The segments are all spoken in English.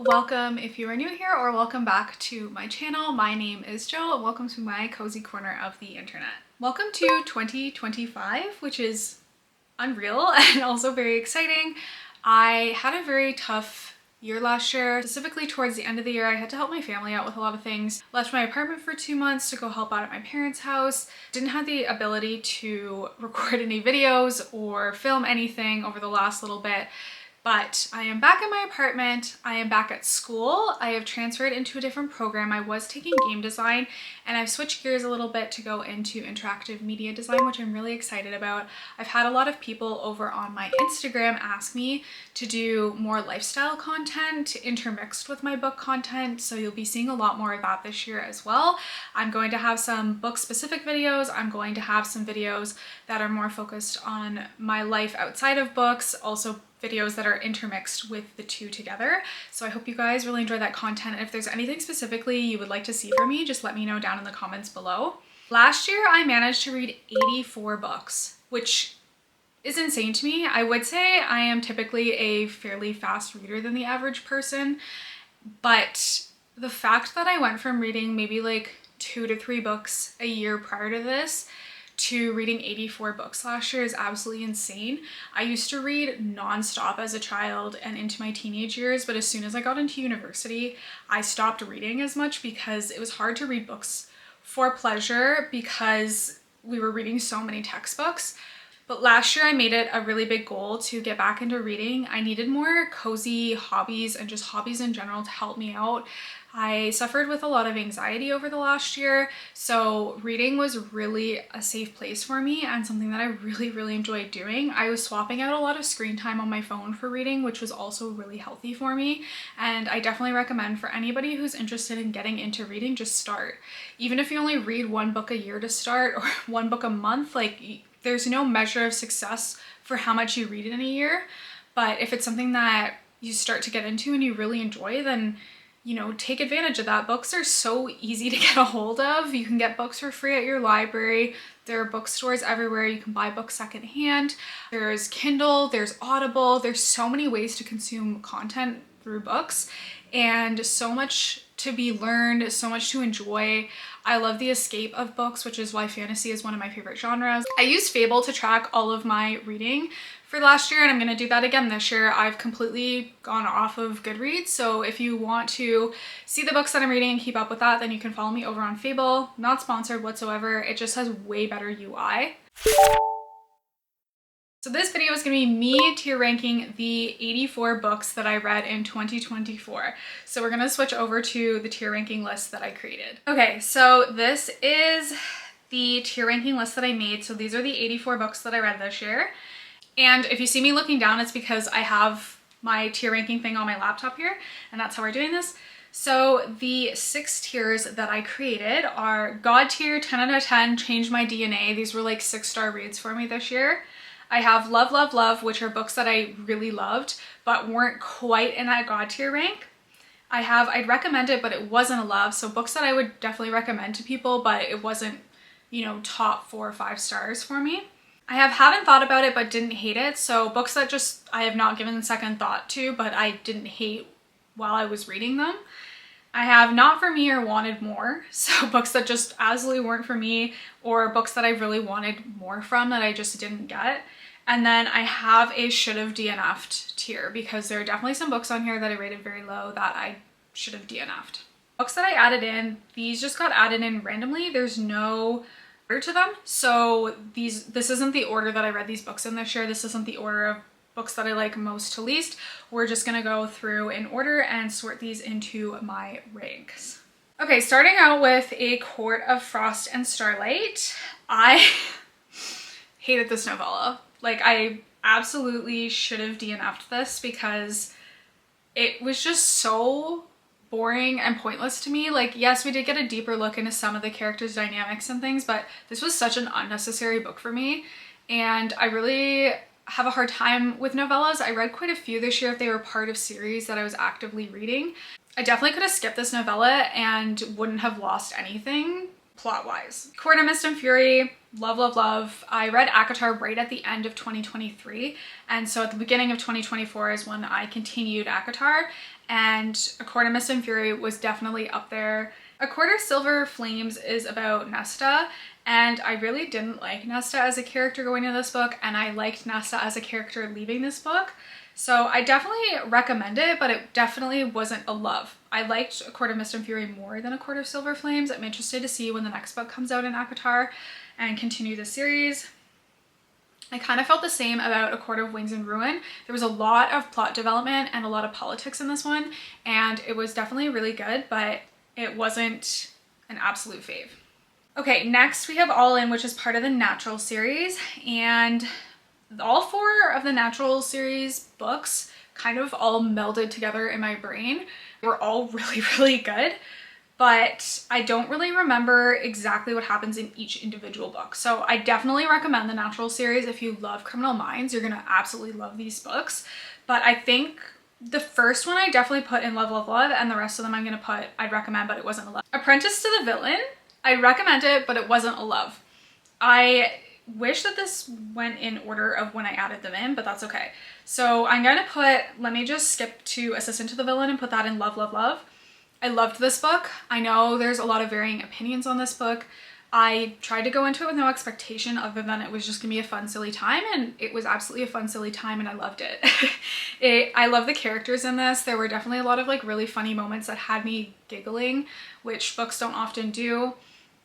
Welcome if you are new here, or welcome back to my channel. My name is Jo and welcome to my cozy corner of the internet. Welcome to 2025, which is unreal and also very exciting. I had a very tough year last year. Specifically towards the end of the year, I had to help my family out with a lot of things. Left my apartment for 2 months to go help out at my parents' house. Didn't have the ability to record any videos or film anything over the last little bit. But I am back in my apartment, I am back at school, I have transferred into a different program. I was taking game design and I've switched gears a little bit to go into interactive media design, which I'm really excited about. I've had a lot of people over on my Instagram ask me to do more lifestyle content intermixed with my book content, so you'll be seeing a lot more of that this year as well. I'm going to have some book specific videos, I'm going to have some videos that are more focused on my life outside of books, also videos that are intermixed with the two together. So I hope you guys really enjoy that content. If there's anything specifically you would like to see from me, just let me know down in the comments below. Last year I managed to read 84 books, which is insane to me. I would say I am typically a fairly fast reader than the average person, but the fact that I went from reading maybe like 2 to 3 books a year prior to this to reading 84 books last year is absolutely insane. I used to read non-stop as a child and into my teenage years, but as soon as I got into university, I stopped reading as much because it was hard to read books for pleasure because we were reading so many textbooks. But last year I made it a really big goal to get back into reading. I needed more cozy hobbies and just hobbies in general to help me out. I suffered with a lot of anxiety over the last year, so reading was really a safe place for me and something that I really enjoyed doing. I was swapping out a lot of screen time on my phone for reading, which was also really healthy for me, and I definitely recommend for anybody who's interested in getting into reading, just start. Even if you only read 1 book a year to start or 1 book a month, like there's no measure of success for how much you read in a year, but if it's something that you start to get into and you really enjoy, then you know, take advantage of that. Books are so easy to get a hold of. You can get books for free at your library. There are bookstores everywhere. You can buy books secondhand. There's Kindle, there's Audible. There's so many ways to consume content through books and so much to be learned, so much to enjoy. I love the escape of books, which is why fantasy is one of my favorite genres. I use FABLE to track all of my reading for last year, and I'm going to do that again this year. I've completely gone off of Goodreads, so if you want to see the books that I'm reading and keep up with that, then you can follow me over on FABLE. Not sponsored whatsoever, it just has way better UI. So this video is going to be me tier ranking the 84 books that I read in 2024. So we're going to switch over to the tier ranking list that I created. Okay, so this is the tier ranking list that I made. So these are the 84 books that I read this year. And if you see me looking down, it's because I have my tier ranking thing on my laptop here, and that's how we're doing this. So the 6 tiers that I created are God tier, 10 out of 10, changed my DNA. These were like 6-star reads for me this year. I have love, which are books that I really loved, but weren't quite in that God tier rank. I have I'd recommend it, but it wasn't a love. So books that I would definitely recommend to people, but it wasn't, you know, top 4 or 5 stars for me. I haven't thought about it, but didn't hate it. So books that just I have not given a second thought to, but I didn't hate while I was reading them. I have not for me or wanted more. So books that just absolutely weren't for me, or books that I really wanted more from that I just didn't get. And then I have a should have DNF'd tier because there are definitely some books on here that I rated very low that I should have DNF'd. Books that I added in, these just got added in randomly. There's no order to them. So this isn't the order that I read these books in this year. This isn't the order of books that I like most to least. We're just gonna go through in order and sort these into my ranks. Okay, starting out with A Court of Frost and Starlight. I hated this novella. Like, I absolutely should have DNF'd this because it was just so boring and pointless to me. Like, yes, we did get a deeper look into some of the characters' dynamics and things, but this was such an unnecessary book for me, and I really have a hard time with novellas. I read quite a few this year if they were part of series that I was actively reading. I definitely could have skipped this novella and wouldn't have lost anything plot-wise. Court of Mist and Fury, Love, love, love. I read ACOTAR right at the end of 2023, and so at the beginning of 2024 is when I continued ACOTAR, and A Court of Mist and Fury was definitely up there. A Court of Silver Flames is about Nesta, and I really didn't like Nesta as a character going into this book, and I liked Nesta as a character leaving this book. So I definitely recommend it, but it definitely wasn't a love. I liked A Court of Mist and Fury more than A Court of Silver Flames. I'm interested to see when the next book comes out in ACOTAR and continue the series. I kind of felt the same about A Court of Wings and Ruin. There was a lot of plot development and a lot of politics in this one, and it was definitely really good, but it wasn't an absolute fave. Okay, next we have All In, which is part of the Natural series, and all 4 of the Natural series books kind of all melded together in my brain. They were all really, really good, but I don't really remember exactly what happens in each individual book. So I definitely recommend the Natural series. If you love Criminal Minds, you're gonna absolutely love these books. But I think the first one I definitely put in Love, Love, Love, and the rest of them I'm gonna put I'd recommend, but it wasn't a love. Apprentice to the Villain, I recommend it, but it wasn't a love. I wish that this went in order of when I added them in, but that's okay. So I'm gonna let me just skip to Assistant to the Villain and put that in Love, Love, Love. I loved this book. I know there's a lot of varying opinions on this book. I tried to go into it with no expectation other than it was just gonna be a fun, silly time, and it was absolutely a fun, silly time, and I loved it. I love the characters in this. There were definitely a lot of like really funny moments that had me giggling, which books don't often do.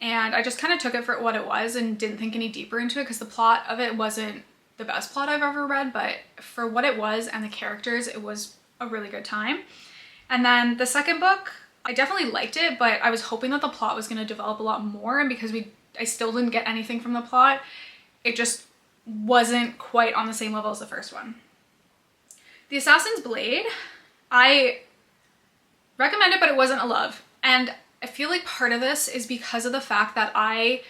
And I just kind of took it for what it was and didn't think any deeper into it because the plot of it wasn't the best plot I've ever read, but for what it was and the characters, it was a really good time. And then the second book, I definitely liked it, but I was hoping that the plot was going to develop a lot more, and because I still didn't get anything from the plot, it just wasn't quite on the same level as the first one. The Assassin's Blade, I recommend it, but it wasn't a love. And I feel like part of this is because of the fact that I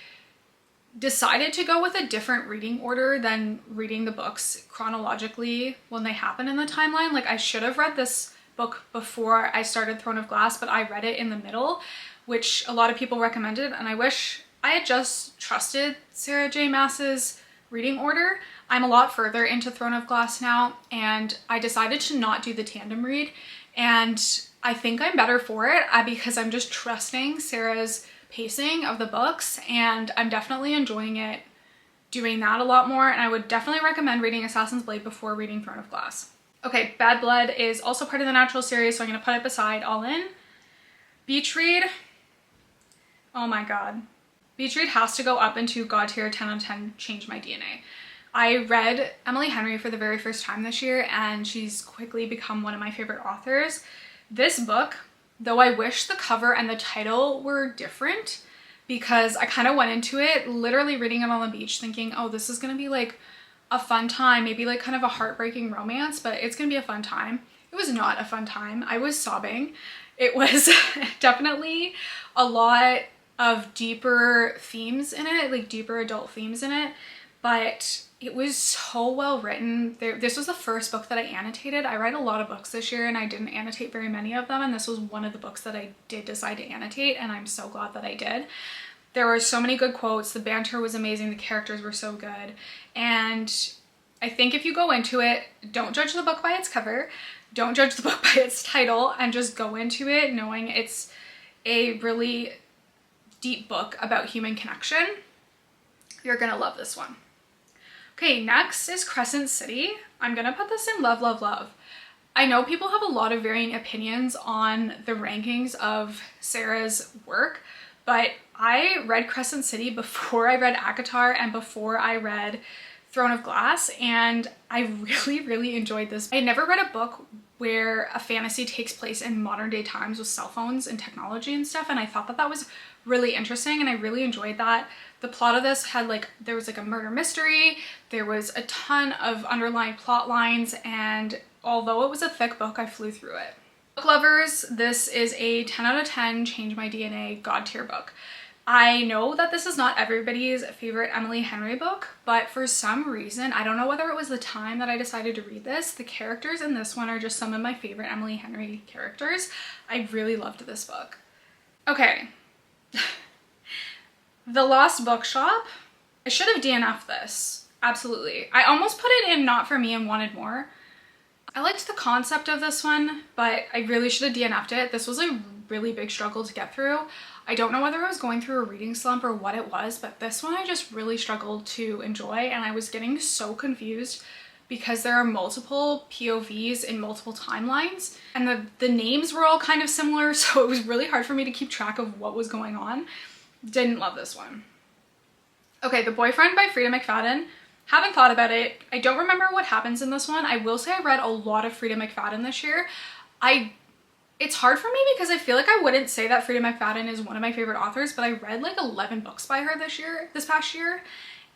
decided to go with a different reading order than reading the books chronologically when they happen in the timeline. Like, I should have read this book before I started Throne of Glass, but I read it in the middle, which a lot of people recommended, and I wish I had just trusted Sarah J. Maas's reading order. I'm a lot further into Throne of Glass now, and I decided to not do the tandem read, and I think I'm better for it because I'm just trusting Sarah's pacing of the books, and I'm definitely enjoying it doing that a lot more, and I would definitely recommend reading Assassin's Blade before reading Throne of Glass. Okay, Bad Blood is also part of the Natural series, so I'm going to put it beside All In. Beach Read, oh my god. Beach Read has to go up into God tier 10 out of 10, change my DNA. I read Emily Henry for the very first time this year, and she's quickly become one of my favorite authors. This book, though I wish the cover and the title were different, because I kind of went into it literally reading it on the beach thinking, oh, this is going to be like a fun time, maybe like kind of a heartbreaking romance, but it's going to be a fun time. It was not a fun time. I was sobbing. It was definitely a lot of deeper themes in it, like deeper adult themes in it, but it was so well written. This was the first book that I annotated. I read a lot of books this year and I didn't annotate very many of them, and this was one of the books that I did decide to annotate, and I'm so glad that I did. There were so many good quotes, the banter was amazing, the characters were so good, and I think if you go into it, don't judge the book by its cover, don't judge the book by its title, and just go into it knowing it's a really deep book about human connection. You're gonna love this one. Okay, next is Crescent City. I'm gonna put this in Love, Love, Love. I know people have a lot of varying opinions on the rankings of Sarah's work, but I read Crescent City before I read ACOTAR and before I read Throne of Glass, and I really, really enjoyed this. I had never read a book where a fantasy takes place in modern day times with cell phones and technology and stuff, and I thought that that was really interesting, and I really enjoyed that. The plot of this had there was like a murder mystery, there was a ton of underlying plot lines, and although it was a thick book, I flew through it. Book lovers, this is a 10 out of 10 change my DNA god tier book. I know that this is not everybody's favorite Emily Henry book, but for some reason, I don't know whether it was the time that I decided to read this, the characters in this one are just some of my favorite Emily Henry characters. I really loved this book. Okay. The Lost Bookshop. I should have DNF'd this, absolutely. I almost put it in not for me and wanted more. I liked the concept of this one, but I really should have DNF'd it. This was a really big struggle to get through. I don't know whether I was going through a reading slump or what it was, but this one I just really struggled to enjoy, and I was getting so confused because there are multiple POVs in multiple timelines, and the names were all kind of similar, so it was really hard for me to keep track of what was going on. Didn't love this one. Okay, The Boyfriend by Frida McFadden. Haven't thought about it. I don't remember what happens in this one. I will say I read a lot of Frida McFadden this year. It's hard for me because I feel like I wouldn't say that Frida McFadden is one of my favorite authors, but I read like 11 books by her this past year,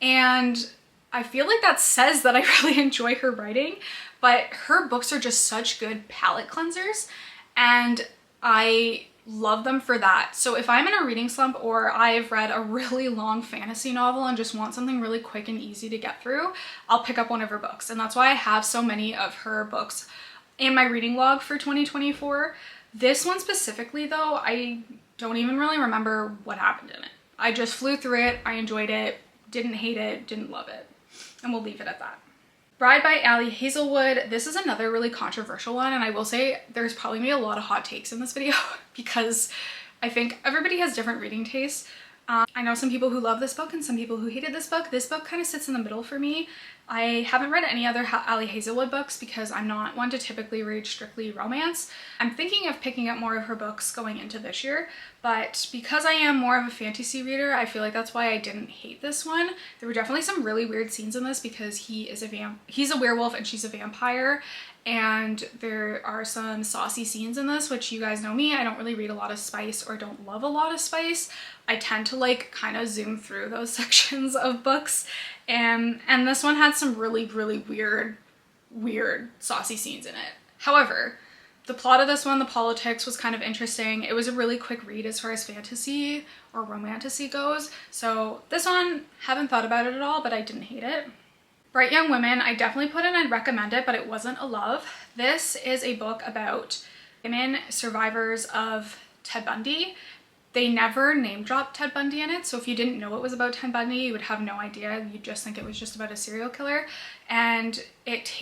and I feel like that says that I really enjoy her writing, but her books are just such good palate cleansers, and I love them for that. So if I'm in a reading slump or I've read a really long fantasy novel and just want something really quick and easy to get through, I'll pick up one of her books, and that's why I have so many of her books in my reading log for 2024. This one specifically though, I don't even really remember what happened in it. I just flew through it, I enjoyed it, didn't hate it, didn't love it, and we'll leave it at that. Bride by Ali Hazelwood. This is another really controversial one, and I will say there's probably gonna be a lot of hot takes in this video because I think everybody has different reading tastes. I know some people who love this book and some people who hated this book. This book kind of sits in the middle for me. I haven't read any other Ali Hazelwood books because I'm not one to typically read strictly romance. I'm thinking of picking up more of her books going into this year, but because I am more of a fantasy reader, I feel like that's why I didn't hate this one. There were definitely some really weird scenes in this because he's a werewolf and she's a vampire, and there are some saucy scenes in this, which you guys know me, I don't really read a lot of spice or don't love a lot of spice. I tend to like kind of zoom through those sections of books, and this one had some really weird saucy scenes in it. However, the plot of this one, the politics was kind of interesting. It was a really quick read as far as fantasy or romantasy goes. So this one, haven't thought about it at all, but I didn't hate it. Bright Young Women, I definitely put in I'd recommend it, but it wasn't a love. This is a book about women survivors of Ted Bundy. They never name dropped Ted Bundy in it, so if you didn't know it was about Ted Bundy, you would have no idea. You'd just think it was just about a serial killer. And it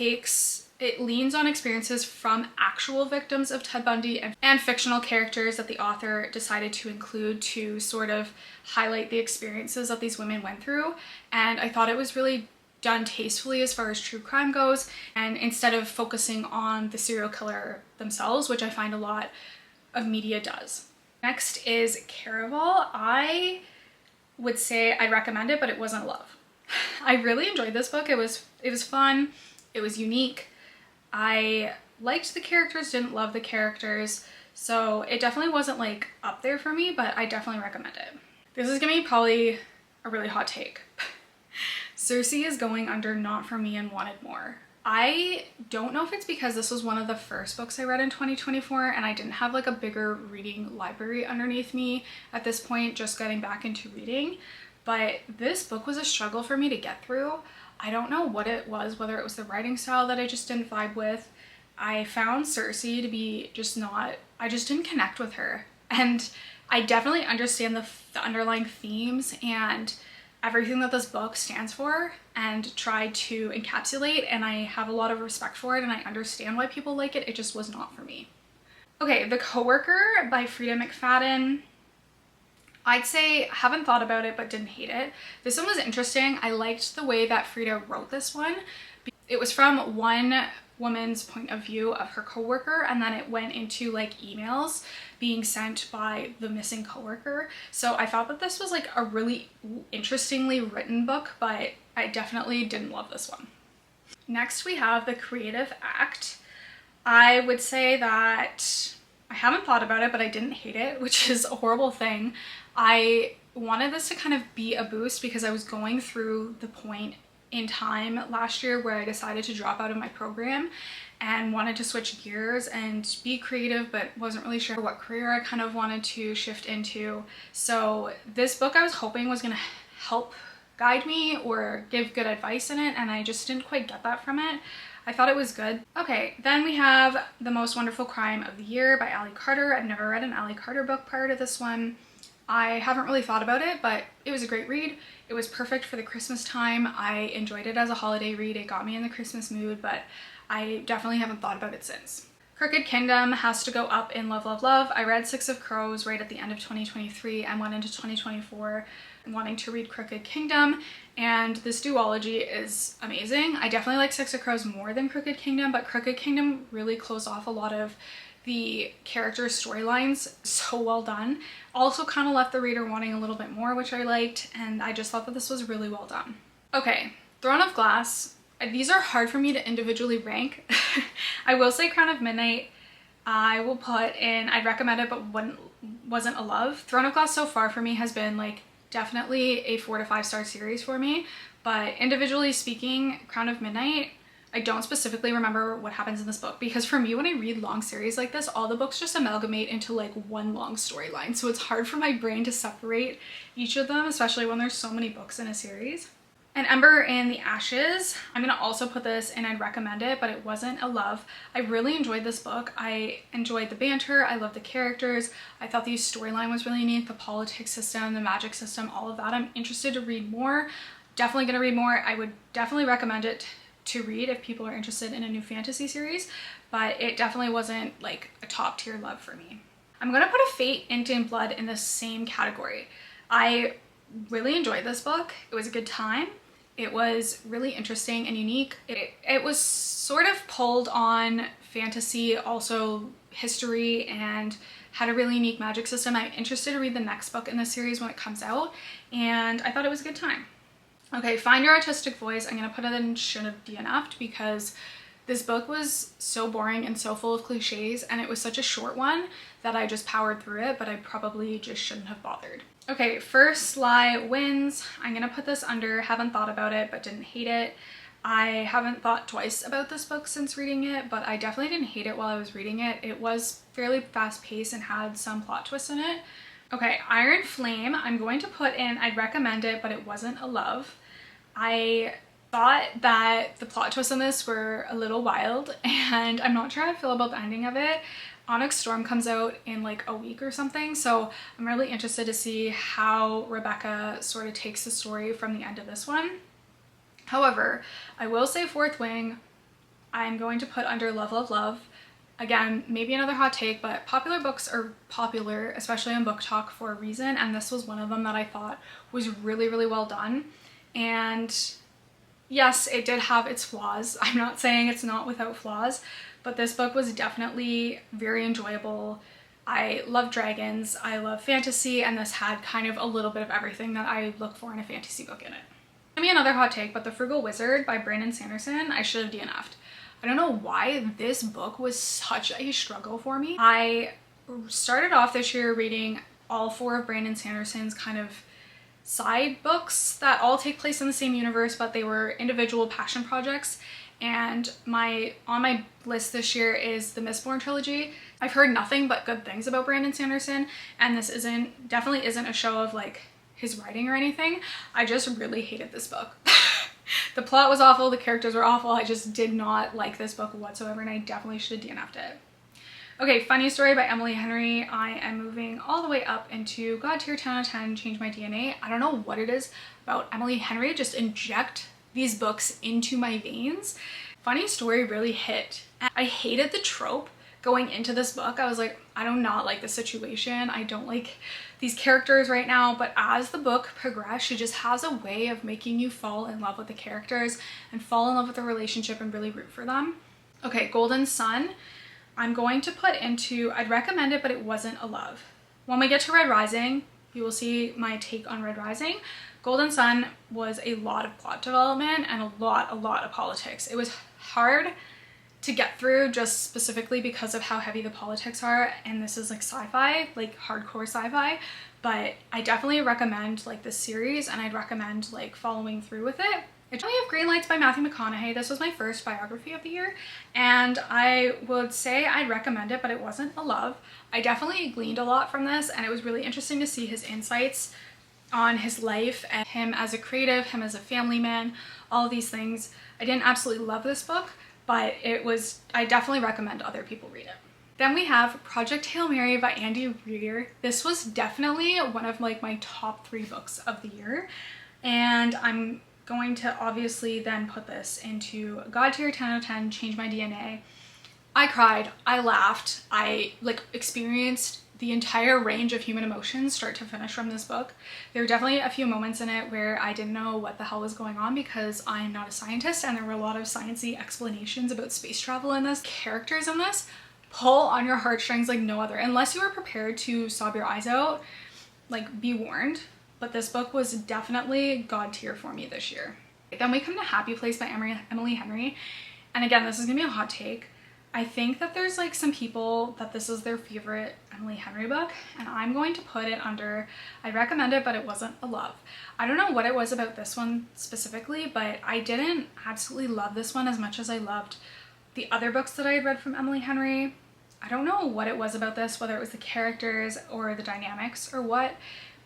leans on experiences from actual victims of Ted Bundy and fictional characters that the author decided to include to sort of highlight the experiences that these women went through. And I thought it was really done tastefully as far as true crime goes, and instead of focusing on the serial killer themselves, which I find a lot of media does. Next is Caraval. I would say I'd recommend it, but it wasn't a love. I really enjoyed this book. It was fun. It was unique. I liked the characters, didn't love the characters, so it definitely wasn't like up there for me, but I definitely recommend it. This is gonna be probably a really hot take. Cersei is going under Not For Me and Wanted More. I don't know if it's because this was one of the first books I read in 2024 and I didn't have like a bigger reading library underneath me at this point, just getting back into reading, but this book was a struggle for me to get through. I don't know what it was, whether it was the writing style that I just didn't vibe with. I found Cersei to be I just didn't connect with her. And I definitely understand the underlying themes and everything that this book stands for and try to encapsulate, and I have a lot of respect for it and I understand why people like it. It just was not for me. Okay, The Coworker by Frida McFadden. I'd say haven't thought about it but didn't hate it. This one was interesting. I liked the way that Frida wrote this one. It was from one woman's point of view of her coworker, and then it went into like emails being sent by the missing coworker. So I thought that this was like a really interestingly written book, but I definitely didn't love this one. Next we have The Creative Act. I would say that I haven't thought about it, but I didn't hate it, which is a horrible thing. I wanted this to kind of be a boost because I was going through the point in time last year where I decided to drop out of my program and wanted to switch gears and be creative, but wasn't really sure what career I kind of wanted to shift into. So this book I was hoping was gonna help guide me or give good advice in it, and I just didn't quite get that from it. I thought it was good. Okay, then we have The Most Wonderful Crime of the Year by Ali Carter. I've never read an Ali Carter book prior to this one. I haven't really thought about it, but it was a great read. It was perfect for the Christmas time. I enjoyed it as a holiday read. It got me in the Christmas mood, but I definitely haven't thought about it since. Crooked Kingdom has to go up in Love, Love, Love. I read Six of Crows right at the end of 2023 and went into 2024 wanting to read Crooked Kingdom, and this duology is amazing. I definitely like Six of Crows more than Crooked Kingdom, but Crooked Kingdom really closed off a lot of the character storylines so well done. Also kind of left the reader wanting a little bit more, which I liked, and I just thought that this was really well done. Okay, Throne of Glass. These are hard for me to individually rank. I will say Crown of Midnight, I will put in, I'd recommend it, but wasn't a love. Throne of Glass so far for me has been like definitely a 4 to 5 star series for me, but individually speaking, Crown of Midnight, I don't specifically remember what happens in this book, because for me, when I read long series like this, all the books just amalgamate into like one long storyline. So it's hard for my brain to separate each of them, especially when there's so many books in a series. And Ember in the Ashes, I'm gonna also put this in, I'd recommend it, but it wasn't a love. I really enjoyed this book. I enjoyed the banter, I loved the characters, I thought the storyline was really neat, the politics system, the magic system, all of that. I'm interested to read more, definitely gonna read more. I would definitely recommend it to read if people are interested in a new fantasy series, but it definitely wasn't like a top tier love for me. I'm gonna put A Fate Inked in Blood in the same category. I really enjoyed this book. It was a good time. It was really interesting and unique. It was sort of pulled on fantasy, also history, and had a really unique magic system. I'm interested to read the next book in the series when it comes out, and I thought it was a good time. Okay, Find Your Artistic Voice. I'm gonna put it in should have DNF'd because this book was so boring and so full of cliches, and it was such a short one that I just powered through it, but I probably just shouldn't have bothered. Okay, First Lie Wins. I'm gonna put this under haven't thought about it, but didn't hate it. I haven't thought twice about this book since reading it, but I definitely didn't hate it while I was reading it. It was fairly fast paced and had some plot twists in it. Okay, Iron Flame. I'm going to put in I'd recommend it, but it wasn't a love. I thought that the plot twists in this were a little wild, and I'm not sure how I feel about the ending of it. Onyx Storm comes out in like a week or something, so I'm really interested to see how Rebecca sort of takes the story from the end of this one. However, I will say Fourth Wing, I'm going to put under Love, Love, Love. Again, maybe another hot take, but popular books are popular, especially on Book Talk, for a reason, and this was one of them that I thought was really, really well done. And yes, it did have its flaws. I'm not saying it's not without flaws, but this book was definitely very enjoyable. I love dragons, I love fantasy, and this had kind of a little bit of everything that I look for in a fantasy book in it. Maybe another hot take, but The Frugal Wizard by Brandon Sanderson, I should have DNF'd. I don't know why this book was such a struggle for me. I started off this year reading all 4 of Brandon Sanderson's kind of side books that all take place in the same universe, but they were individual passion projects. And on my list this year is the Mistborn trilogy. I've heard nothing but good things about Brandon Sanderson, and this definitely isn't a show of like his writing or anything. I just really hated this book. The plot was awful, the characters were awful. I just did not like this book whatsoever, and I definitely should have DNF'd it. Okay, Funny Story by Emily Henry. I am moving all the way up into God tier 10 out of 10, change my DNA. I don't know what it is about Emily Henry, just inject these books into my veins. Funny Story really hit. I hated the trope going into this book. I was like, I do not like the situation. I don't like these characters right now, but as the book progressed, she just has a way of making you fall in love with the characters and fall in love with the relationship and really root for them. Okay, Golden Sun. I'm going to put into, I'd recommend it, but it wasn't a love. When we get to Red Rising, you will see my take on Red Rising. Golden Sun was a lot of plot development and a lot of politics. It was hard to get through just specifically because of how heavy the politics are, and this is like sci-fi, like hardcore sci-fi, but I definitely recommend like this series, and I'd recommend like following through with it. I definitely have Green Lights by Matthew McConaughey. This was my first biography of the year, and I would say I'd recommend it, but it wasn't a love. I definitely gleaned a lot from this, and it was really interesting to see his insights on his life and him as a creative, him as a family man, all of these things. I didn't absolutely love this book, but I definitely recommend other people read it. Then we have Project Hail Mary by Andy Reeder. This was definitely one of like my top 3 books of the year. And I'm going to obviously then put this into God tier 10 out of 10, change my DNA. I cried, I laughed, I like experienced the entire range of human emotions start to finish from this book. There were definitely a few moments in it where I didn't know what the hell was going on because I'm not a scientist, and there were a lot of sciencey explanations about space travel in this. Characters in this pull on your heartstrings like no other. Unless you were prepared to sob your eyes out, like be warned. But this book was definitely God tier for me this year. Then we come to Happy Place by Emily Henry. And again, this is gonna be a hot take. I think that there's like some people that this is their favorite Emily Henry book, and I'm going to put it under, I recommend it, but it wasn't a love. I don't know what it was about this one specifically, but I didn't absolutely love this one as much as I loved the other books that I had read from Emily Henry. I don't know what it was about this, whether it was the characters or the dynamics or what,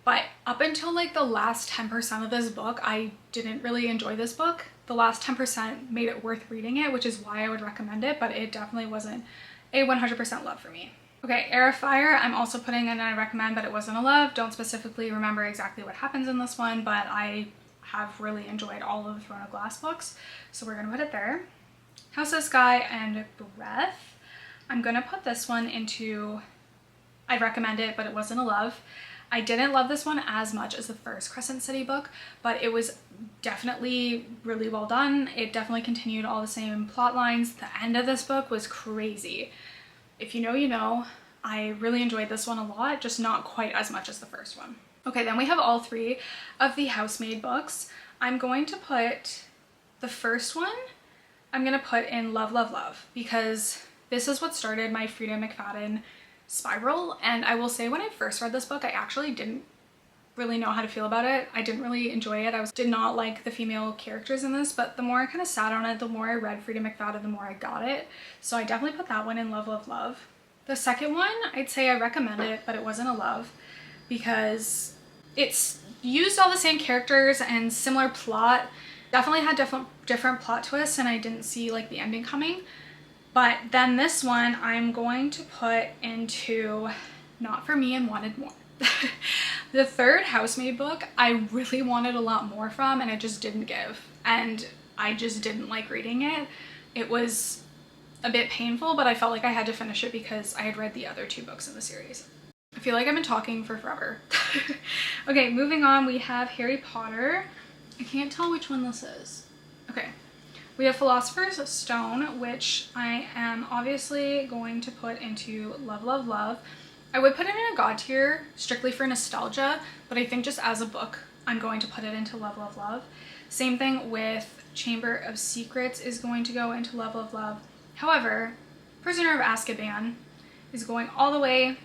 but up until like the last 10% of this book, I didn't really enjoy this book. The last 10% made it worth reading it, which is why I would recommend it, but it definitely wasn't a 100% love for me. Okay, Air of Fire, I'm also putting in I recommend, but it wasn't a love. Don't specifically remember exactly what happens in this one, but I have really enjoyed all of the Throne of Glass books, so we're gonna put it there. House of Sky and Breath, I'm gonna put this one into I recommend it, but it wasn't a love. I didn't love this one as much as the first Crescent City book, but it was definitely really well done. It definitely continued all the same plot lines. The end of this book was crazy. If you know, you know. I really enjoyed this one a lot, just not quite as much as the first one. Okay, then we have all 3 of the Housemaid books. I'm going to put the first one, I'm gonna put in Love, Love, Love, because this is what started my Frida McFadden spiral. And I will say, when I first read this book, I actually didn't really know how to feel about it. I didn't really enjoy it. Did not like the female characters in this, but the more I kind of sat on it, the more I read Frida McFadden, the more I got it. So I definitely put that one in Love, Love, Love. The second one, I'd say I recommend it, but it wasn't a love because it's used all the same characters and similar plot. Definitely had different plot twists, and I didn't see like the ending coming. But then this one I'm going to put into Not For Me and Wanted More. The third Housemaid book I really wanted a lot more from, and it just didn't give. And I just didn't like reading it. It was a bit painful, but I felt like I had to finish it because I had read the other 2 books in the series. I feel like I've been talking for forever. Okay, moving on, we have Harry Potter. I can't tell which one this is. Okay. We have Philosopher's Stone, which I am obviously going to put into Love, Love, Love. I would put it in a God tier strictly for nostalgia, but I think just as a book, I'm going to put it into Love, Love, Love. Same thing with Chamber of Secrets is going to go into Love, Love, Love. However, Prisoner of Azkaban is going all the way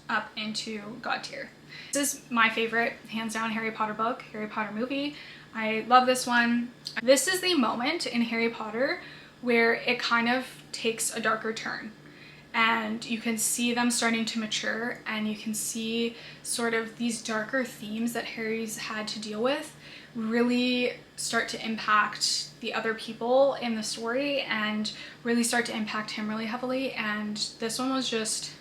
up into God tier. This is my favorite, hands down, Harry Potter book, Harry Potter movie. I love this one. This is the moment in Harry Potter where it kind of takes a darker turn, and you can see them starting to mature, and you can see sort of these darker themes that Harry's had to deal with really start to impact the other people in the story and really start to impact him really heavily. And this one was just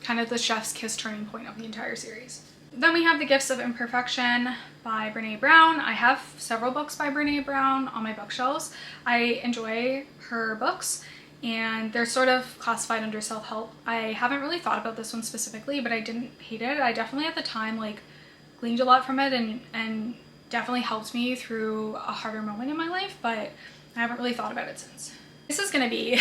kind of the chef's kiss turning point of the entire series. Then we have The Gifts of Imperfection by Brené Brown. I have several books by Brené Brown on my bookshelves. I enjoy her books, and they're sort of classified under self-help. I haven't really thought about this one specifically, but I didn't hate it. I definitely at the time like gleaned a lot from it and definitely helped me through a harder moment in my life, but I haven't really thought about it since. This is gonna be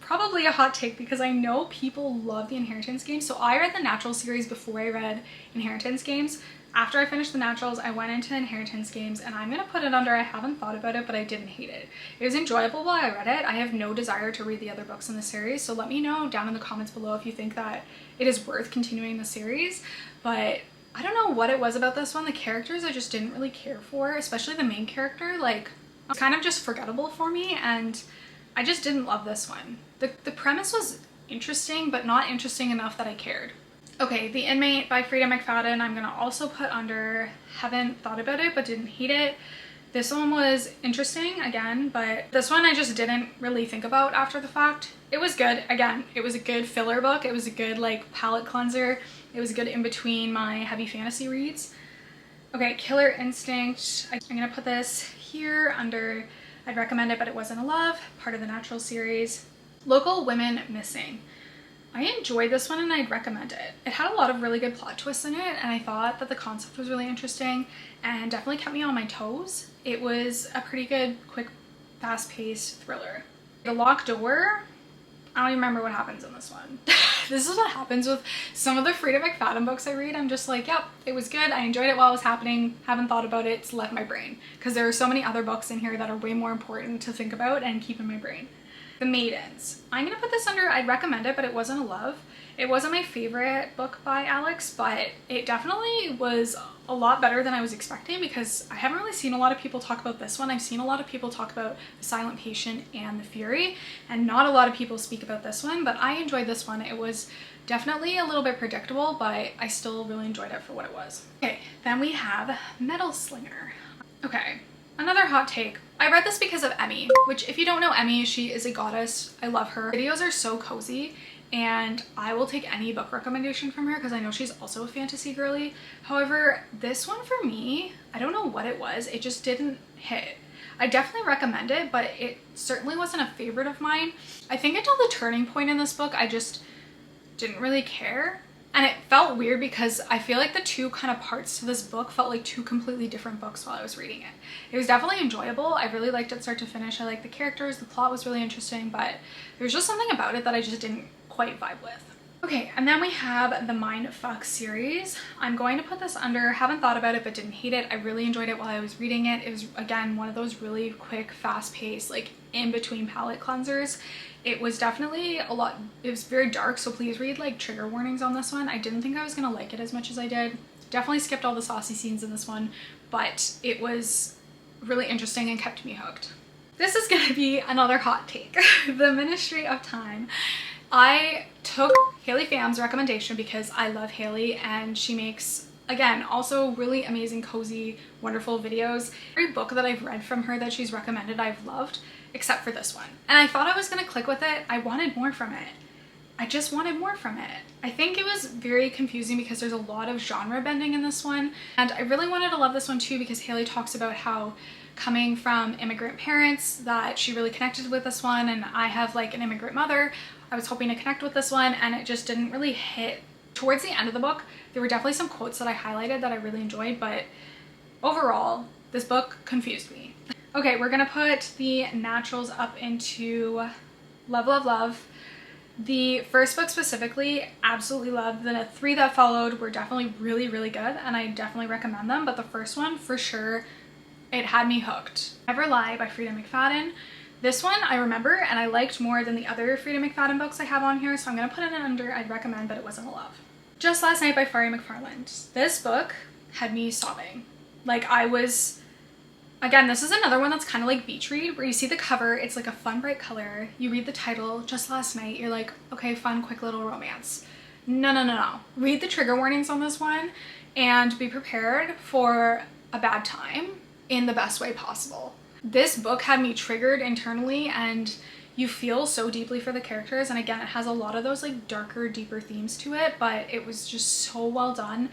probably a hot take because I know people love the Inheritance Games. So I read the Natural series before I read Inheritance Games. After I finished the Naturals, I went into Inheritance Games, and I'm gonna put it under I haven't thought about it, but I didn't hate it. It was enjoyable while I read it. I have no desire to read the other books in the series, so let me know down in the comments below if you think that it is worth continuing the series. But I don't know what it was about this one. The characters I just didn't really care for, especially the main character. Like, it's kind of just forgettable for me, and I just didn't love this one. The premise was interesting, but not interesting enough that I cared. Okay, The Inmate by Frida McFadden, I'm gonna also put under haven't thought about it, but didn't hate it. This one was interesting again, but this one I just didn't really think about after the fact. It was good. Again, it was a good filler book. It was a good like palette cleanser. It was good in between my heavy fantasy reads. Okay, Killer Instinct. I'm gonna put this here under I'd recommend it, but it wasn't a love, part of the Natural series. Local Women Missing. I enjoyed this one and I'd recommend it. It had a lot of really good plot twists in it, and I thought that the concept was really interesting and definitely kept me on my toes. It was a pretty good, quick, fast-paced thriller. The Locked Door, I don't even remember what happens in this one. This is what happens with some of the Frida McFadden books I read. I'm just like, yep, it was good. I enjoyed it while it was happening. Haven't thought about it. It's left my brain. Because there are so many other books in here that are way more important to think about and keep in my brain. The Maidens. I'm gonna put this under I'd recommend it, but it wasn't a love. It wasn't my favorite book by Alex, but it definitely was a lot better than I was expecting, because I haven't really seen a lot of people talk about this one. I've seen a lot of people talk about The Silent Patient and The Fury, and not a lot of people speak about this one, but I enjoyed this one. It was definitely a little bit predictable, but I still really enjoyed it for what it was. Okay, then we have Metal Slinger. Okay. Another hot take. I read this because of Emmy, which if you don't know Emmy, she is a goddess. I love her. Videos are so cozy, and I will take any book recommendation from her because I know she's also a fantasy girly. However, this one for me, I don't know what it was. It just didn't hit. I definitely recommend it, but it certainly wasn't a favorite of mine. I think until the turning point in this book, I just didn't really care. And it felt weird because I feel like the two kind of parts to this book felt like two completely different books while I was reading it. It was definitely enjoyable. I really liked it start to finish. I liked the characters, the plot was really interesting, but there's just something about it that I just didn't quite vibe with. Okay, and then we have the FAQS series. I'm going to put this under haven't thought about it but didn't hate it. I really enjoyed it while I was reading it. It was, again, one of those really quick, fast-paced, like in-between palette cleansers. It was definitely a lot, it was very dark, so please read like trigger warnings on this one. I didn't think I was gonna like it as much as I did. Definitely skipped all the saucy scenes in this one, but it was really interesting and kept me hooked. This is gonna be another hot take. The Ministry of Time. I took Haley Pham's recommendation because I love Haley, and she makes, again, also really amazing, cozy, wonderful videos. Every book that I've read from her that she's recommended I've loved, except for this one. And I thought I was gonna click with it. I wanted more from it. I just wanted more from it. I think it was very confusing because there's a lot of genre bending in this one. And I really wanted to love this one too because Haley talks about how coming from immigrant parents that she really connected with this one, and I have like an immigrant mother. I was hoping to connect with this one and it just didn't really hit. Towards the end of the book, there were definitely some quotes that I highlighted that I really enjoyed, but overall, this book confused me. Okay, we're gonna put the naturals up into love, love, love. The first book specifically, absolutely loved. The three that followed were definitely really, really good, and I definitely recommend them, but the first one, for sure, it had me hooked. Never Lie by Frida McFadden. This one I remember and I liked more than the other Frida McFadden books I have on here, so I'm gonna put it under I'd recommend, but it wasn't a love. Just Last Night by Fari McFarland. This book had me sobbing. Like, I was, again, this is another one that's kind of like beach read, where you see the cover, it's like a fun bright color, you read the title, Just Last Night, you're like, okay, fun, quick little romance. No, no, no, no. Read the trigger warnings on this one and be prepared for a bad time in the best way possible. This book had me triggered internally, and you feel so deeply for the characters, and again, it has a lot of those like darker, deeper themes to it, but it was just so well done.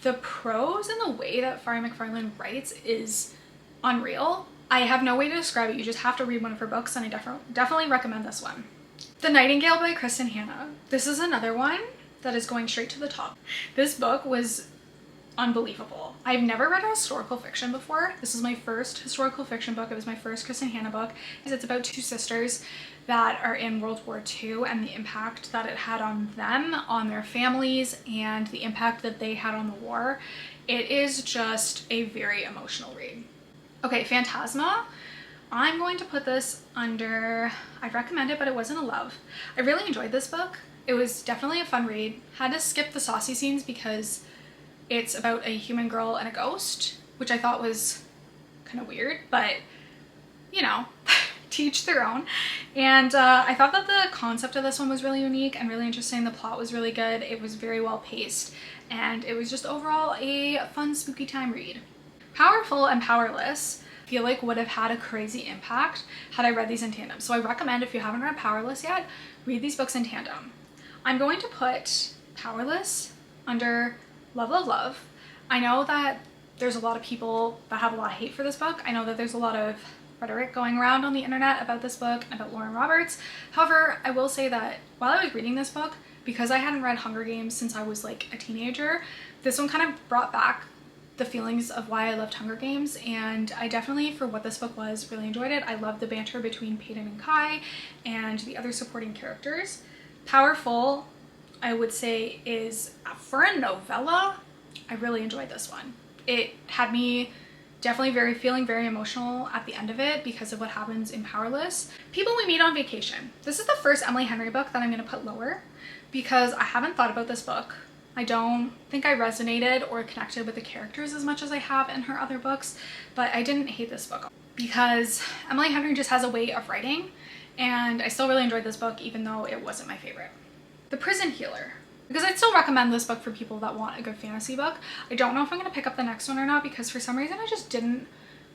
The prose and the way that Fari McFarland writes is unreal. I have no way to describe it. You just have to read one of her books, and I definitely recommend this one. The Nightingale by Kristen Hanna. This is another one that is going straight to the top. This book was unbelievable. I've never read a historical fiction before. This is my first historical fiction book. It was my first Kristen Hanna book. It's about two sisters that are in World War II and the impact that it had on them, on their families, and the impact that they had on the war. It is just a very emotional read. Okay, Phantasma. I'm going to put this under I'd recommend it, but it wasn't a love. I really enjoyed this book. It was definitely a fun read. Had to skip the saucy scenes because it's about a human girl and a ghost, which I thought was kind of weird, but you know, to each their own. And I thought that the concept of this one was really unique and really interesting. The plot was really good. It was very well paced, and it was just overall a fun, spooky time read. Powerful and Powerless. I feel like would have had a crazy impact had I read these in tandem. So I recommend, if you haven't read Powerless yet, read these books in tandem. I'm going to put Powerless under Love, Love, Love. I know that there's a lot of people that have a lot of hate for this book. I know that there's a lot of rhetoric going around on the internet about this book and about Lauren Roberts. However, I will say that while I was reading this book, because I hadn't read Hunger Games since I was like a teenager, this one kind of brought back the feelings of why I loved Hunger Games, and I definitely, for what this book was, really enjoyed it. I loved the banter between Peyton and Kai and the other supporting characters. Powerful, I would say, is, for a novella, I really enjoyed this one. It had me definitely feeling very emotional at the end of it because of what happens in Powerless. People We Meet on Vacation. This is the first Emily Henry book that I'm going to put lower because I haven't thought about this book. I don't think I resonated or connected with the characters as much as I have in her other books, but I didn't hate this book because Emily Henry just has a way of writing, and I still really enjoyed this book even though it wasn't my favorite. The Prison Healer. Because I'd still recommend this book for people that want a good fantasy book. I don't know if I'm going to pick up the next one or not because for some reason I just didn't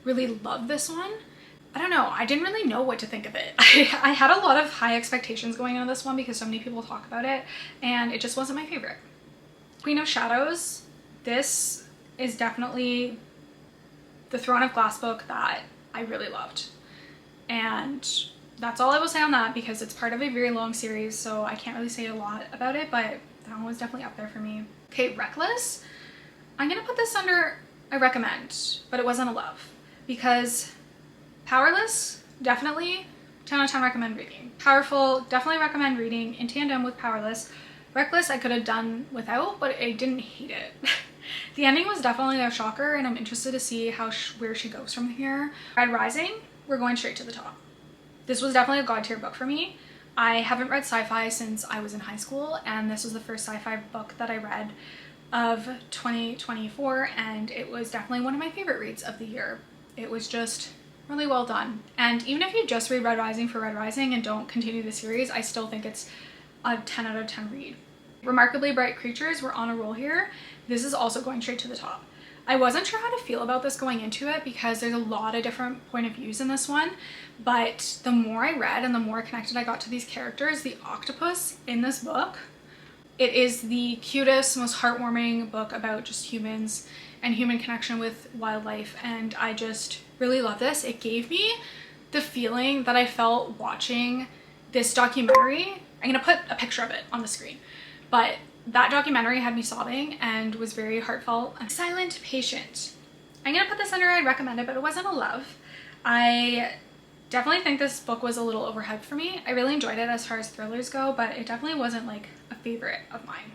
really love this one. I don't know, I didn't really know what to think of it. I had a lot of high expectations going into this one because so many people talk about it, and it just wasn't my favorite. Queen of Shadows. This is definitely the Throne of Glass book that I really loved. And that's all I will say on that because it's part of a very long series, so I can't really say a lot about it, but that one was definitely up there for me. Okay, Reckless. I'm gonna put this under I recommend, but it wasn't a love because Powerless, definitely 10 out of 10 recommend reading. Powerful, definitely recommend reading in tandem with Powerless. Reckless I could have done without, but I didn't hate it. The ending was definitely a shocker, and I'm interested to see where she goes from here. Red Rising, we're going straight to the top. This was definitely a god tier book for me. I haven't read sci-fi since I was in high school, and this was the first sci-fi book that I read of 2024, and it was definitely one of my favorite reads of the year. It was just really well done. And even if you just read Red Rising for Red Rising and don't continue the series, I still think it's a 10 out of 10 read. Remarkably Bright Creatures, we're on a roll here. This is also going straight to the top. I wasn't sure how to feel about this going into it because there's a lot of different point of views in this one, but the more I read and the more connected I got to these characters, the octopus in this book, it is the cutest, most heartwarming book about just humans and human connection with wildlife, and I just really love this. It gave me the feeling that I felt watching this documentary. I'm gonna put a picture of it on the screen, but that documentary had me sobbing and was very heartfelt. Silent Patient. I'm gonna put this under I'd recommend it, but it wasn't a love. I definitely think this book was a little overhyped for me. I really enjoyed it as far as thrillers go, but it definitely wasn't like a favorite of mine.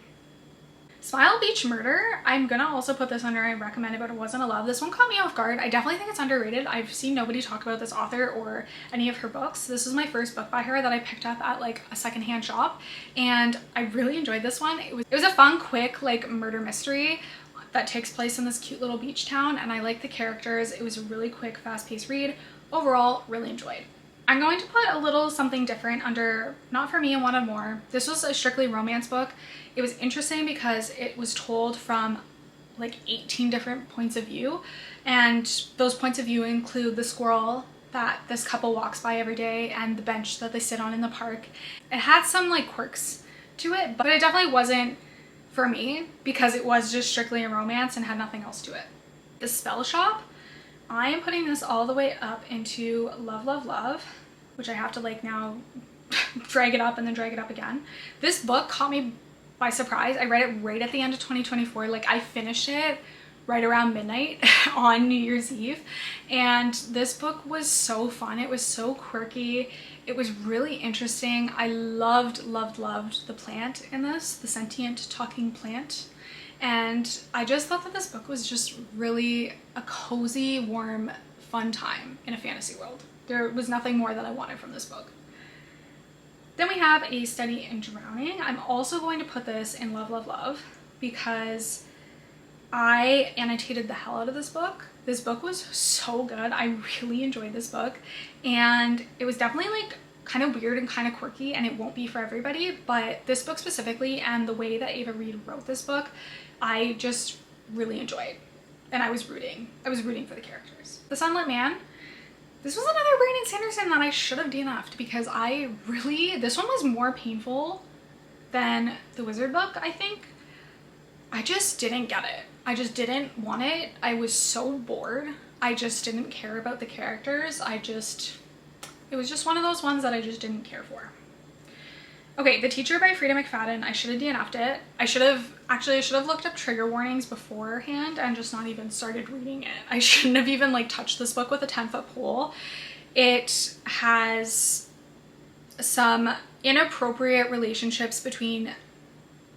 Smile Beach Murder. I'm gonna also put this under I recommend it, but it wasn't a love. This one caught me off guard. I definitely think it's underrated. I've seen nobody talk about this author or any of her books. This was my first book by her that I picked up at like a secondhand shop, and I really enjoyed this one. It was a fun, quick like murder mystery that takes place in this cute little beach town, and I liked the characters. It was a really quick, fast-paced read. Overall, really enjoyed. I'm going to put a little something different under Not For Me and Wanted More. This was a strictly romance book. It was interesting because it was told from like 18 different points of view, and those points of view include the squirrel that this couple walks by every day and the bench that they sit on in the park. It had some like quirks to it, but it definitely wasn't for me because it was just strictly a romance and had nothing else to it. The Spell Shop. I am putting this all the way up into Love, Love, Love, which I have to like now drag it up and then drag it up again. This book caught me by surprise. I read it right at the end of 2024. Like I finished it right around midnight on New Year's Eve, and this book was so fun. It was so quirky. It was really interesting. I loved, loved, loved the plant in this, the sentient talking plant. And I just thought that this book was just really a cozy, warm, fun time in a fantasy world. There was nothing more that I wanted from this book. Then we have A Study in Drowning. I'm also going to put this in Love, Love, Love because I annotated the hell out of this book. This book was so good. I really enjoyed this book, and it was definitely like kind of weird and kind of quirky, and it won't be for everybody, but this book specifically and the way that Ava Reid wrote this book, I just really enjoyed. and I was rooting for the characters. The Sunlit Man. This was another Brandon Sanderson that I should have DNF'd because this one was more painful than the Wizard book, I think. I just didn't get it. I just didn't want it. I was so bored. I just didn't care about the characters. It was just one of those ones that I just didn't care for. Okay, The Teacher by Frida McFadden. I should have DNF'd it. I should have looked up trigger warnings beforehand and just not even started reading it. I shouldn't have even like touched this book with a 10-foot pole. It has some inappropriate relationships between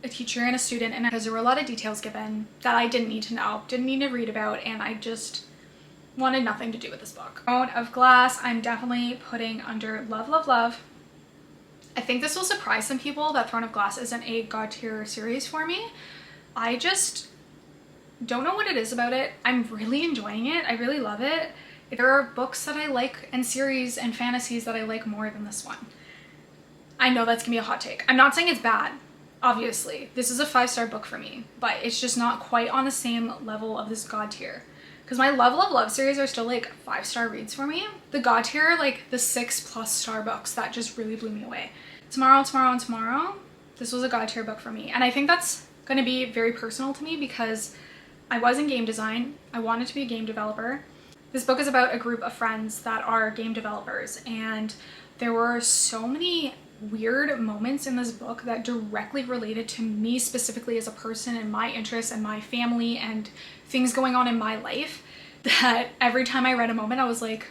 a teacher and a student, and because there were a lot of details given that I didn't need to know, didn't need to read about, and I just wanted nothing to do with this book. Throne of Glass, I'm definitely putting under love, love, love. I think this will surprise some people that Throne of Glass isn't a God tier series for me. I just don't know what it is about it. I'm really enjoying it. I really love it. There are books that I like and series and fantasies that I like more than this one. I know that's gonna be a hot take. I'm not saying it's bad, obviously. This is a 5-star book for me, but it's just not quite on the same level of this God tier. Because my Love, Love, Love series are still like 5-star reads for me. The God tier, like the 6+ star books, that just really blew me away. Tomorrow, Tomorrow, and Tomorrow. This was a God tier book for me. And I think that's going to be very personal to me because I was in game design. I wanted to be a game developer. This book is about a group of friends that are game developers, and there were so many weird moments in this book that directly related to me specifically as a person and my interests and my family and things going on in my life that every time I read a moment I was like,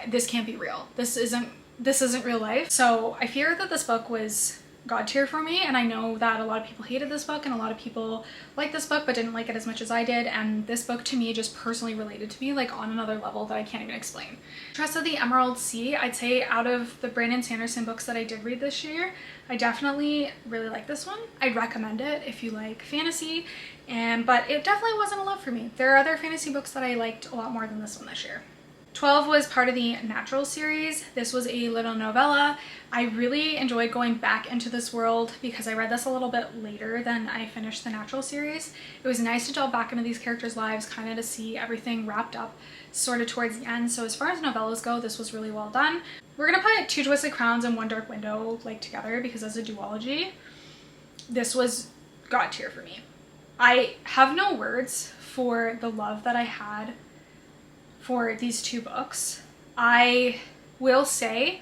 this can't be real. This isn't real life. So I fear that this book was God tier for me, and I know that a lot of people hated this book and a lot of people liked this book but didn't like it as much as I did, and this book to me just personally related to me like on another level that I can't even explain. Trust of the Emerald Sea, I'd say out of the Brandon Sanderson books that I did read this year, I definitely really like this one. I'd recommend it if you like fantasy, but it definitely wasn't a love for me. There are other fantasy books that I liked a lot more than this one this year. 12 was part of the Natural series. This was a little novella. I really enjoyed going back into this world because I read this a little bit later than I finished the Natural series. It was nice to delve back into these characters' lives, kind of to see everything wrapped up sort of towards the end. So as far as novellas go, this was really well done. We're gonna put Two Twisted Crowns and One Dark Window like together because as a duology, this was God tier for me. I have no words for the love that I had for these two books. I will say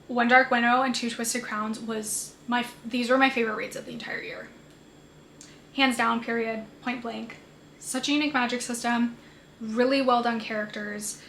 One Dark Window and Two Twisted Crowns these were my favorite reads of the entire year. Hands down, period, point blank. Such a unique magic system, really well done characters.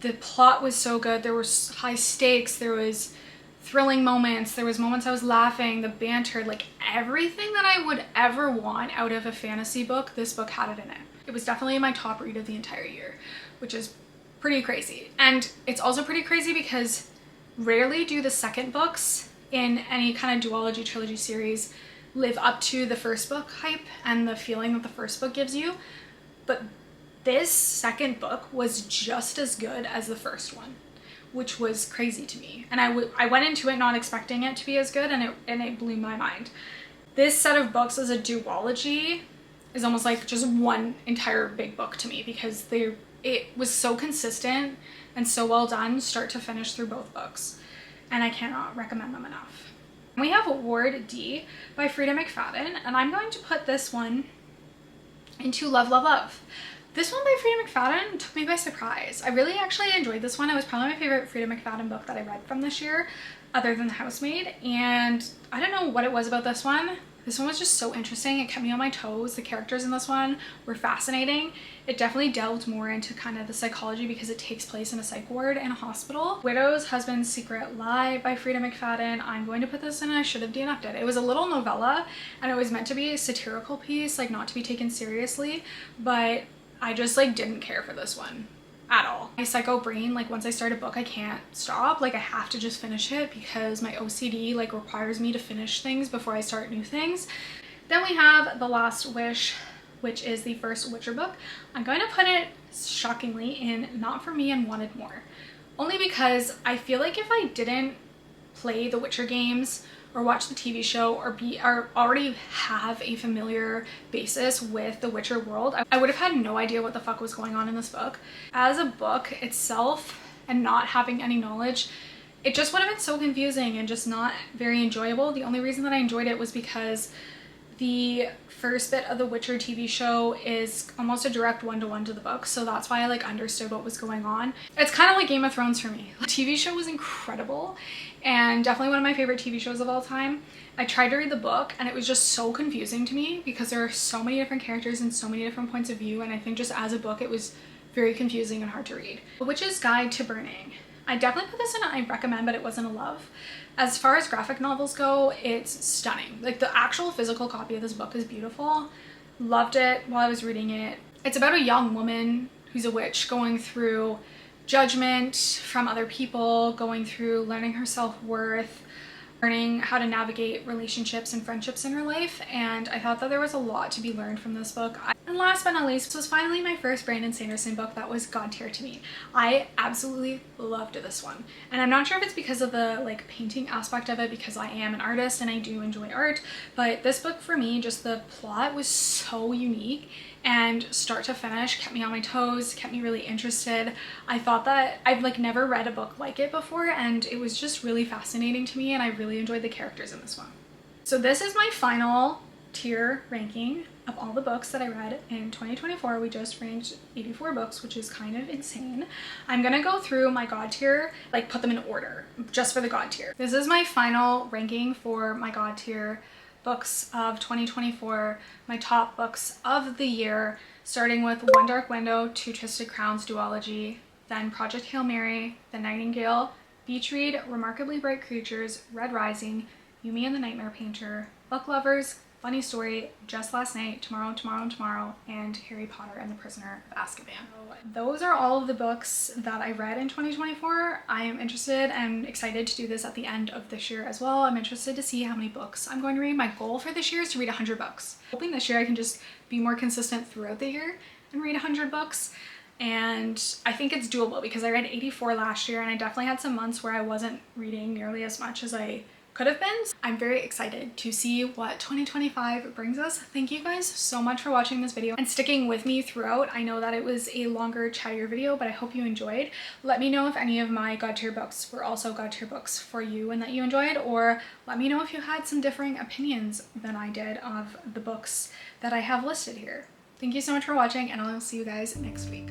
The plot was so good. There were high stakes, there was thrilling moments, there was moments I was laughing, the banter, like everything that I would ever want out of a fantasy book, this book had it in it. It was definitely my top read of the entire year, which is pretty crazy. And it's also pretty crazy because rarely do the second books in any kind of duology trilogy series live up to the first book hype and the feeling that the first book gives you. But this second book was just as good as the first one, which was crazy to me. And I went into it not expecting it to be as good, and it blew my mind. This set of books as a duology is almost like just one entire big book to me because it was so consistent and so well done start to finish through both books, and I cannot recommend them enough. We have Ward D by Frida McFadden, and I'm going to put this one into Love, Love, Love. This one by Frida McFadden took me by surprise. I really actually enjoyed this one. It was probably my favorite Frida McFadden book that I read from this year, other than The Housemaid, and I don't know what it was about this one. This one was just so interesting. It kept me on my toes. The characters in this one were fascinating. It definitely delved more into kind of the psychology because it takes place in a psych ward in a hospital. Widow's Husband's Secret Lie by Frida McFadden. I'm going to put this in, I should have DNF'd it. It was a little novella and it was meant to be a satirical piece, like not to be taken seriously, but I just like didn't care for this one at all. My psycho brain, like once I start a book I can't stop, like I have to just finish it because my OCD like requires me to finish things before I start new things. Then we have The Last Wish, which is the first Witcher book. I'm going to put it shockingly in Not For Me and Wanted More, only because I feel like if I didn't play the Witcher games or watch the TV show or already have a familiar basis with the Witcher world, I would have had no idea what the fuck was going on in this book. As a book itself and not having any knowledge, it just would have been so confusing and just not very enjoyable. The only reason that I enjoyed it was because the first bit of the Witcher TV show is almost a direct one-to-one to the book, so that's why I like understood what was going on. It's kind of like Game of Thrones for me. The TV show was incredible and definitely one of my favorite TV shows of all time. I tried to read the book and it was just so confusing to me because there are so many different characters and so many different points of view, and I think just as a book it was very confusing and hard to read. The Witch's Guide to Burning. I definitely put this in I recommend, but it wasn't a love. As far as graphic novels go, it's stunning. Like the actual physical copy of this book is beautiful. Loved it while I was reading it. It's about a young woman who's a witch going through judgment from other people, going through learning her self-worth, learning how to navigate relationships and friendships in her life, and I thought that there was a lot to be learned from this book. And last but not least, this was finally my first Brandon Sanderson book that was God tier to me. I absolutely loved this one, and I'm not sure if it's because of the like painting aspect of it, because I am an artist and I do enjoy art, but this book for me, just the plot was so unique and start to finish kept me on my toes, kept me really interested. I thought that I've like never read a book like it before, and it was just really fascinating to me, and I really enjoyed the characters in this one. So this is my final tier ranking of all the books that I read in 2024. We just ranked 84 books, which is kind of insane. I'm gonna go through my God tier, like put them in order just for the God tier. This is my final ranking for my God tier books of 2024, my top books of the year, starting with One Dark Window, Two Twisted Crowns duology, then Project Hail Mary, The Nightingale, Beach Read, Remarkably Bright Creatures, Red Rising, Yumi and the Nightmare Painter, Book Lovers, Funny Story, Just Last Night, Tomorrow, Tomorrow, Tomorrow, and Harry Potter and the Prisoner of Azkaban. So those are all of the books that I read in 2024. I am interested and excited to do this at the end of this year as well. I'm interested to see how many books I'm going to read. My goal for this year is to read 100 books. Hoping this year I can just be more consistent throughout the year and read 100 books. And I think it's doable because I read 84 last year, and I definitely had some months where I wasn't reading nearly as much as I could have been. I'm very excited to see what 2025 brings us. Thank you guys so much for watching this video and sticking with me throughout. I know that it was a longer, chattier video, but I hope you enjoyed. Let me know if any of my God tier books were also God tier books for you and that you enjoyed, or let me know if you had some differing opinions than I did of the books that I have listed here. Thank you so much for watching, and I'll see you guys next week.